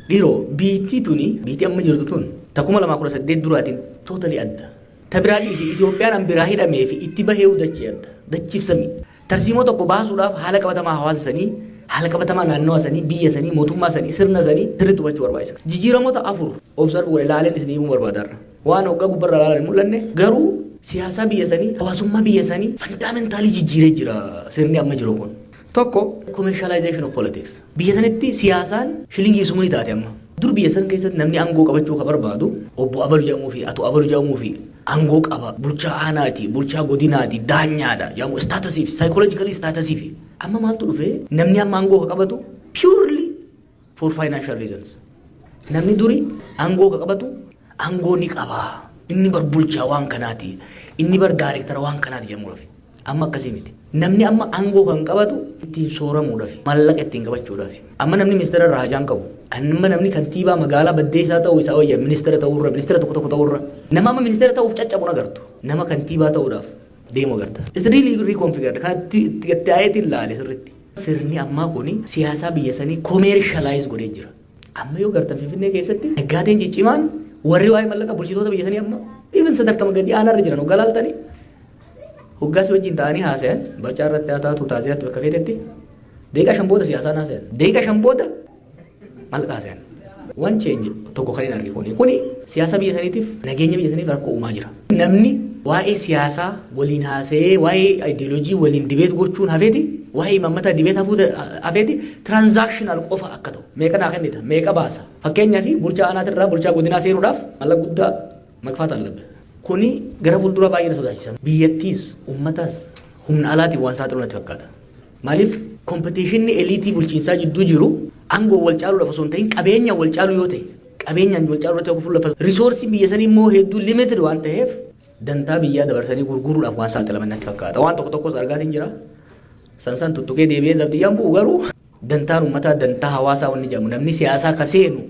Dhiiroo biitii tuni biitii amma jirtu tun takuma lama kudha saddeet duraatiin tootali adda. Tabiraalli isii Itoophiyaan an biraa hidhamee fi itti bahee dachii adda. Dachiif samii. Tarsiimoo tokko baasuudhaaf haala qabatamaa hawaasa sanii, haala qabatamaa naannoo sanii, biyya sanii, mootummaa sanii, sirna sanii sirriitti hubachuu barbaachisa. Jijjiiramoota afur observe godhe ilaaleen isin himuu barbaadarra. Waan hoggaa gubbarra ilaalan hin mul'anne garuu siyaasa biyya sanii, hawaasummaa biyya sanii fundamentaalii jijjiiree jira sirni amma jiru kun. Tokko commercialization of politics. Biyya sanitti siyaasaan shilingii sumuni taate amma. Dur biyya san keessatti namni aangoo qabachuu ka barbaadu obbo Abalu jedhamuu fi Ato Abalu jedhamuu fi aangoo qaba. Bulchaa aanaati, bulchaa godinaati, daanyaadha. Jedhamu staatusiif, psychologically staatusiif. Amma maaltu dhufee namni amma aangoo ka qabatu purely for financial reasons. Namni duri aangoo ka qabatu aangoo ni qaba. Inni bar bulchaa waan kanaati. Inni bar daarektara waan kanaati jedhamuudhaaf. Amma akkasii miti. Namni amma aangoo kan qabatu ittiin sooramuudhaaf, maallaqa ittiin qabachuudhaaf. Amma namni ministeera raajaan qabu. Amma namni kantiibaa magaalaa baddeessaa ta'uu isaa wayya ministeera ta'uurra, ministeera tokko ta'uurra. Nama amma ministeera ta'uuf caccabu agartu. Nama kantiibaa ta'uudhaaf deemu agarta. It's really reconfigured. Kan itti aayetiin ilaale sirriitti. Sirni ammaa kuni siyaasaa biyya sanii commercialize godhee jira. Amma yoo gartan Finfinnee keessatti naggaateen ciccimaan warri waa'ee maallaqa bulchitoota biyya sanii amma even sadarkaa gadi aanaarra jiran hoggaa laaltanii hoggaas wajjin ta'anii haasayan barcaa irratti haa taatu taasisaatti bakka feetetti deeqa shan booda siyaasaan haasayan deeqa shan booda maallaqa haasayan waan cheenji tokko kan hin argine kuni siyaasa biyya saniitiif nageenya biyya saniif rakkoo uumaa jira. Namni waa'ee siyaasaa waliin haasa'ee waa'ee ideoloojii waliin dibeet gochuun hafeeti waa'ee mammataa dibeet hafeeti transactional qofa akka ta'u meeqa naa kennita meeqa baasa fakkeenyaaf bulchaa aanaatirraa bulchaa godinaa seenuudhaaf maallaqa guddaa makfaataan labbe. Kuni gara fuuldura baay'ee na sodaachisa. Biyyattiis ummataas humna alaatiin waan saaxilu natti fakkaata. Maaliif kompetiishinni eliitii bulchiinsaa jidduu jiru aangoo wal caaluudhaaf osoo hin ta'in qabeenya wal caalu yoo ta'e qabeenyaan wal caalu irratti fuulleffatu. Risoorsii biyya sanii immoo hedduu limited waan ta'eef dantaa biyyaa dabarsanii gurguruudhaaf waan saaxilaman natti fakkaata. Waan tokko tokkos argaatiin jira. Sansan tuttuqee deebi'ee zabdiyyaan bu'u garuu dantaan ummataa dantaa hawaasaa wanni jedhamu namni siyaasaa ka seenu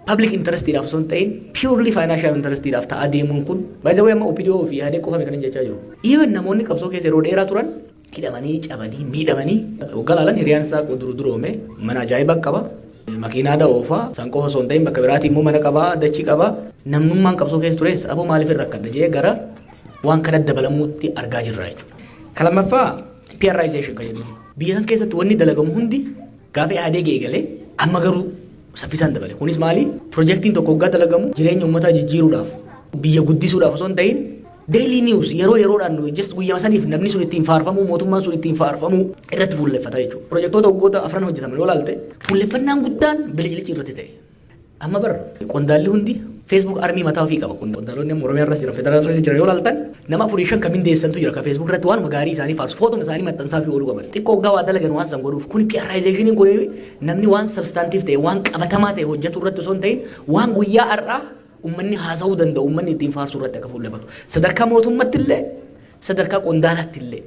public interest idhaaf osoo hin ta'in purely financial interest idhaaf ta'aa deemuun kun by the way amma OPDO fi yaadee qofame kan hin jechaa jiru. Even namoonni qabsoo keessa yeroo dheeraa turan hidhamanii cabanii miidhamanii waggaa laalan hiriyaan isaa duroome mana ajaa'ibaa qaba. Makiinaa oofaa san qofa osoo hin ta'in bakka biraatti immoo mana qabaa dachii qabaa namnummaan qabsoo keessa tures aboo maaliif irra akkadha jee gara waan kana dabalamuutti argaa jirra jechuudha. Kalamaffaa PRization kan jennu biyya san keessatti wanni dalagamu hundi gaafa yaadee geegalee amma garuu saffisaan dabale. Kunis maali? Projektiin tokko waggaa dalagamu jireenya uummataa jijjiiruudhaaf biyya guddisuudhaaf osoo hin ta'in daily news yeroodhaan just guyyama saniif namni sun ittiin faarfamuu mootummaan sun ittiin faarfamuu irratti fuulleffata jechuudha. Projektoota waggoota afran hojjetaman yoo ilaalte fuulleffannaan guddaan bilijilichi irratti ta'e. Amma bar qondaalli hundi Facebook armii mataa ofii qaba. Qondaalonni amma Oromiyaa irras jira federaal irra jira yoo ilaaltan nama 45 kan mindeessantu jira ka Facebook irratti waan magaarii isaanii faarsu footuma isaanii maxxansaa fi ooluu qaban. Xiqqoo waggaa waa dalagan waan san godhuuf kun PRizationiin kun namni waan substantiif ta'e waan qabatamaa ta'e hojjetu irratti osoo hin ta'in waan guyyaa har'aa ummanni haasa'uu danda'u ummanni ittiin faarsuu irratti akka fuulleffatu. Sadarkaa mootummaatti illee sadarkaa qondaalaatti illee.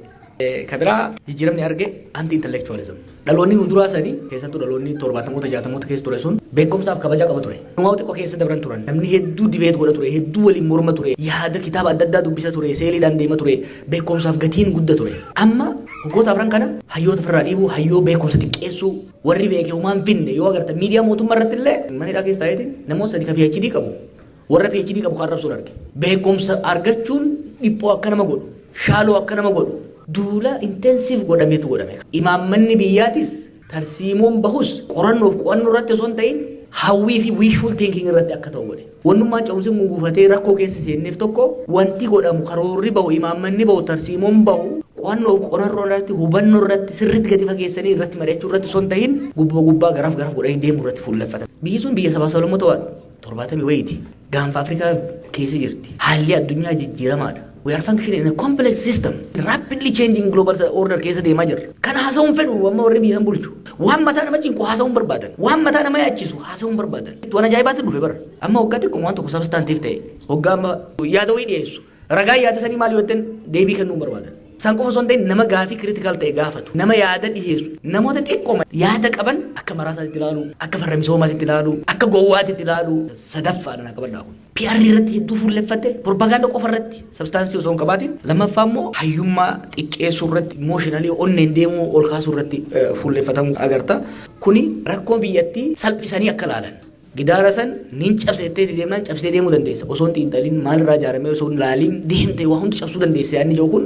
Kabiraa jijjiiramni arge anti intellectualism. Dhaloonni nu duraa sanii keessattuu dhaloonni 70moota 60moota keessa ture sun beekumsaaf kabaja qaba ture. Numaa xiqqoo keessa dabran turan. Namni hedduu dibeet godha ture, hedduu waliin morma ture, yaada kitaaba adda addaa dubbisa ture, seeliidhaan deema ture, beekumsaaf gatiin gudda ture. Amma waggoota afran kana hayyoota ofirraa dhiibuu, hayyoo beekumsa xiqqeessuu, warri beekee humaan finne yoo agartan miidiyaa mootummaa irratti illee manidhaa keessa ta'eetiin namoota sadii ka PhD qabu. Warra PhD qabu kan arrabsuun arge. Beekumsa argachuun dhiphoo akka nama godhu, shaaloo akka nama godhu. Duula intensive godhameetu godhame. Imaammanni biyyaatis tarsiimoon bahus qorannoof qo'annoo irratti osoo hin ta'in hawwii fi wishful thinking irratti akka ta'u godhe. Wannummaan cawumsi guguufatee rakkoo keessa seenneef tokko wanti godhamu karoorri bahu imaammanni bahu tarsiimoon bahu qo'annoof qorannoo irratti hubannoo irratti sirriitti gadi fageessanii irratti mari'achuu irratti osoo hin ta'in gubbaa garaaf godhanii deemuu irratti fuulleffatan. Biyyi sun biyya sabaa sablammoota 70 wayiiti. Gaanfa Afrikaa keessa jirti. Haalli addunyaa jijjiiramaadha. We are functioning in a complex system, rapidly changing global order keessa deemaa jirra. Kana haasa'uun fedhu amma warri biyya san bulchu. Waan mataa nama cinqu haasa'uun barbaadan. Waan mataa nama yaachisu haasa'uun barbaadan. Waan ajaa'ibaatti dhufe bara. Amma waggaa xiqqoo waan tokko substantiif ta'e. Waggaa amma yaada wayii dhiyeessu. Ragaa yaada sanii maal yoo ta'an deebii kennuu barbaadan. San qofa osoo hin ta'in nama gaafii critical ta'e gaafatu, nama yaada dhiyeessu, namoota xiqqoo yaada qaban akka maraataatti ilaalu, akka farra misoomaatti ilaalu, akka gowwaatti ilaalu sadaffaadhaan akka badhaa kun. PR irratti hedduu fuulleffatte, propaganda qofa irratti substaansii osoo hin qabaatin, lammaffaa immoo hayyummaa xiqqeessuu irratti, emotionally onneen deemuu ol kaasuu irratti fuulleffatamu agarta. Kuni rakkoo biyyattii salphisanii akka ilaalan. Gidaara san nin cabsettee deemnaan cabsee deemuu dandeessa. Osoo hin xiinxaliin maalirraa ijaaramee osoo hin laaliin deemtee waa hundi cabsuu dandeessa yaadni jiru kun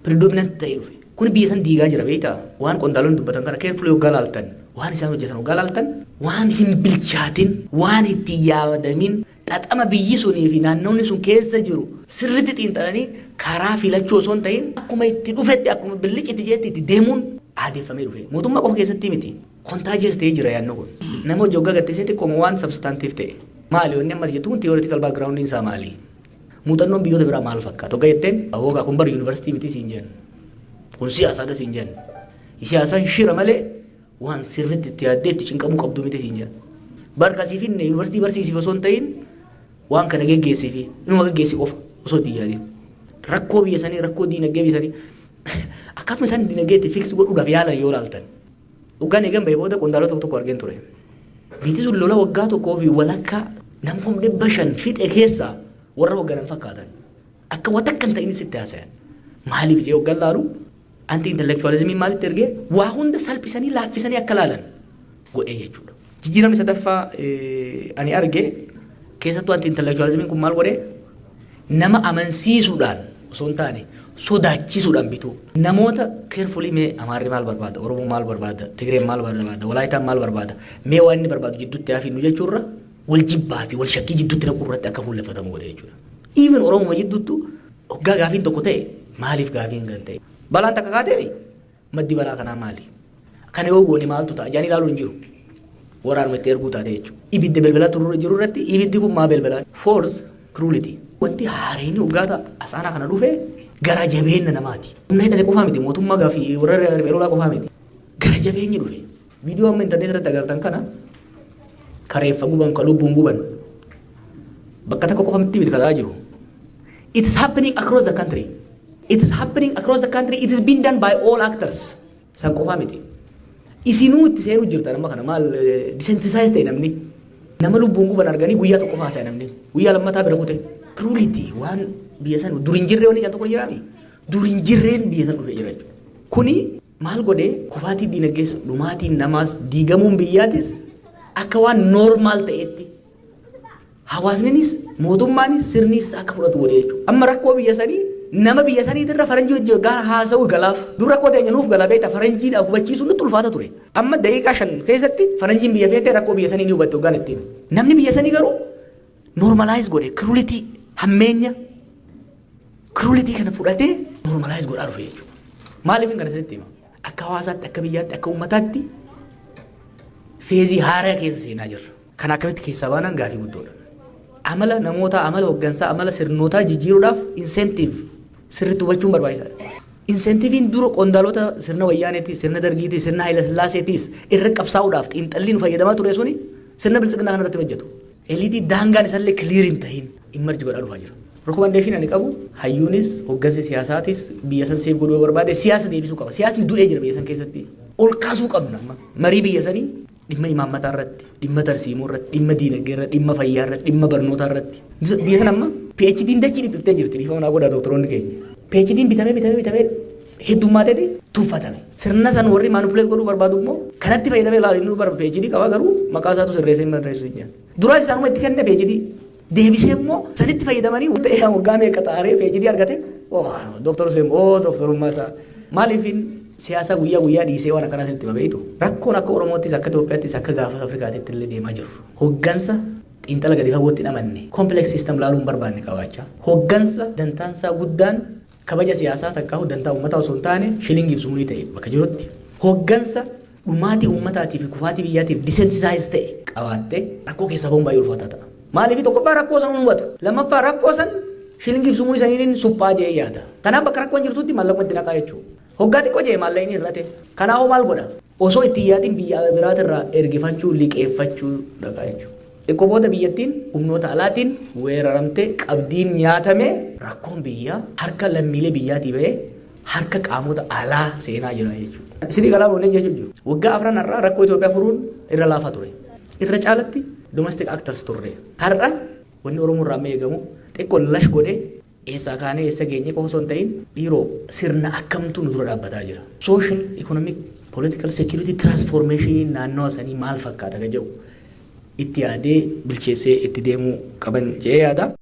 predominant ta'e dhufe. Kun biyya san diigaa jira beektaa. Waan qondaalonni dubbatan kana keerfulii hoggaa laaltan, waan isaan hojjetan hoggaa laaltan, waan hin bilchaatin, waan itti yaadamin, xaxama biyyi sunii fi naannoonni sun keessa jiru sirriitti xiinxalanii karaa filachuu osoo hin ta'in akkuma itti dhufetti akkuma billichitti jeetti itti deemuun aadeffamee dhufe. Mootummaa qofa keessatti miti. Kontaajees ta'ee jira yaadni kun. Nama hojii hoggaa gatteessetti qomoo waan substantiif ta'e. Maali wanni amma jettu kun theoretical background isaa maali? Muuxannoon biyyoota biraa maal fakkaata? Hoggaa jetteen hoggaa kun bara yuunivarsiitii miti siin jennu. Kun siyaasaadha siin jennu. Siyaasaan shira malee waan sirriitti itti yaaddee itti cinqamuu qabdu miti siin jennu. Barkasii fi yuunivarsiitii barsiisiif osoo hin ta'in waan kana geggeessii fi inuma geggeessi qofa osoo itti yaadin. Rakkoo biyya sanii rakkoo diinagdee biyya sanii akkasuma isaan diinagdee itti fiiksi godhuudhaaf yaalan yoo laaltan. Hoggaan eegan bahee booda qondaalota tokko argeen ture. Biyyi sun lola waggaa tokkoo fi walakkaa namni 500 fixe keessaa warra hogganan fakkaatan. Akka watakkan ta'in sitti haasayan. Maaliif jee hoggan laalu anti intellectualismiin maalitti ergee waa hunda salphisanii laaffisanii akka laalan godhee jechuudha. Jijjiiramni sadaffaa ani arge keessattuu anti intellectualismiin kun maal godhee nama amansiisuudhaan osoo hin taane sodaachisuudhaan bituu. Namoota carefully mee Amaarri maal barbaada, Oromoo maal barbaada, Tigreen maal barbaada, Walaayitaan maal barbaada, mee waan inni barbaadu jidduutti hafiinnu jechuurra wal jibbaa fi wal shakkii jidduutti naquu irratti akka fuulleffatamu godhe jechuudha. Even Oromoo jidduuttu hoggaa gaafiin tokko ta'e maaliif gaafiin kan ta'e? Balaan takka kaatee maddi balaa kanaa maali? Kana yoo goone maaltu ta'a? Jaanii ilaaluun hin jiru. Waraanuma itti erguu taate jechuudha. Ibidda belbalaa turuu jiru irratti ibiddi kun maa belbalaa? Force, cruelty. Wanti haareen hoggaata asaanaa kana dhufee gara jabeenya namaati. Humna hidhate qofaa miti mootummaa gaafii warra reerolaa qofaa miti. Gara jabeenyi dhufe. Viidiyoo amma intarneet irratti agartan kana kareeffa guban ka lubbuun guban bakka takka qofa miti kataa jiru. It is happening across the country. It is happening across the country. It is being done by all actors. San qofaa miti. Isinuu itti seenuu jirtan amma kana maal desensitize ta'e namni. Nama lubbuun guban arganii guyyaa tokko faasaya namni. Guyyaa lammataa bira kute. Cruelty waan biyya san durin jirree wani janto kun jiraami. Durin jirreen biyya san dhufe jira jechuudha. Kuni maal godhee kufaatii diinagdees dhumaatiin namaas diigamuun biyyaatis akka waan normaal ta'etti hawaasninis mootummaanis sirnis akka fudhatu godhee jechuudha. Amma rakkoo biyya sanii nama biyya sanii irra faranjii hojii gaara haasa'u galaaf dur rakkoo ta'e nuuf galaa beektaa faranjiidhaaf hubachiisuun nutti ulfaata ture. Amma daqiiqaa 5 keessatti faranjiin biyya feetee rakkoo biyya sanii ni hubatte hoggaan ittiin. Namni biyya sanii garuu normalize godhe cruelty hammeenya cruelty kana fudhatee normalize godhaa dhufe jechuudha. Maaliif hin kana sanitti hima? Akka hawaasaatti, akka biyyaatti, akka uummataatti feezii haaraa keessa seenaa jirra. Kan akkamitti keessaa baanaan gaafii guddoodha. Amala namoota, amala hooggansaa, amala sirnootaa jijjiiruudhaaf incentive sirriitti hubachuun barbaachisaadha. Incentiviin dura qondaalota sirna wayyaaneetis, sirna dargiitis, sirna Haayila Sillaaseetis irra qabsaa'uudhaaf xiinxalliin fayyadamaa ture suni sirna bilchiginaa kanarratti hojjetu. Eliitii daangaan isaallee clear hin tahin immerji godhaa dhufaa jira. Recommendation ani qabu hayyuunis hooggansi siyaasaatis biyya san seef godhuu barbaade siyaasa deebisuu qaba. Siyaasni du'ee jira biyya san keessatti. Ol kaasuu qabna amma. Marii biyya sanii dhimma imaammataa irratti, dhimma tarsiimuu irratti, dhimma diinagdee irratti, dhimma fayyaa irratti, dhimma barnootaa irratti. Biyya san amma PhD'n dachii dhiphiftee jirti. Dhiifama naa godhaa doktoroonni keenya. PhD'n bitamee heddummaatee tuuffatame. Sirna san warri maanupuleet godhuu barbaadu immoo kanatti fayyadamee ilaalu inni bara PhD qaba garuu maqaa isaatu sirreessee hin barreessu hin jedhan. Duraa isaanuma itti kenne PhD deebisee immoo sanitti fayyadamanii ta'ee waggaa meeqa xaaree PhD argate doktor Seem doktorummaa isaa maaliifin siyaasa guyyaa guyyaa dhiisee waan akkanaa sanitti babeetu rakkoon akka Oromoottis akka Itoophiyaattis akka gaafa Afrikaatitti illee deemaa jiru. Hoggansa xiinxala gadi fagootti namanne complex system laaluun barbaanne qabaachaa hoggansa dantaansaa guddaan kabaja siyaasaa takkaa dantaa uummataa osoo hin taane shilingiif sumulii ta'e bakka jirutti hoggansa dhumaatii uummataatii fi kufaatii biyyaatiif desensitize ta'e qabaattee rakkoo keessaa bahuun baay'ee ulfaataa ta'a. Maaliif tokkoffaa rakkoo san hubatu lammaffaa rakkoo san shilingiif sumulii saniin suphaa jee yaada. Kanaaf bakka rakkoon jirtutti maallaquma itti naqaa jechuudha. Hoggaa xiqqoo jee maallaqni hir'ate. Kanaafuu maal godha? Osoo itti yaatiin biyya biraatirraa ergifachuu liqeeffachuu dhaqaa jechuudha. Xiqqoo booda biyyattiin humnoota alaatiin weeraramtee qabdiin nyaatamee rakkoon biyyaa harka lammiilee biyyaatii bahee harka qaamota alaa seenaa jira jechuudha. Isinii galaa boolleen jechuudha. Waggaa afran har'aa rakkoo Itoophiyaa furuun irra laafaa ture. Irra caalatti domestic actors turre. Har'a wanni Oromoo irraa eegamu xiqqoo lash godhee eessaa kaanee eessa geenye qofa osoo hin ta'in dhiiroo sirna akkamtu nu dura dhaabbataa jira. Social, economic, political security transformation naannoo sanii maal fakkaata ka jedhu itti yaadee bilcheessee itti deemuu qaban jedhee yaada.